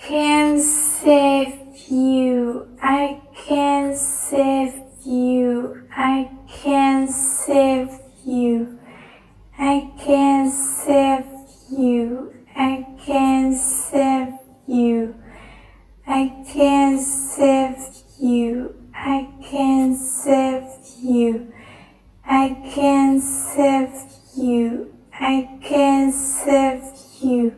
can save you. I can save you. I can save you. I can save you. I can save you. I can save you. I can save you. I can save you. I can save you.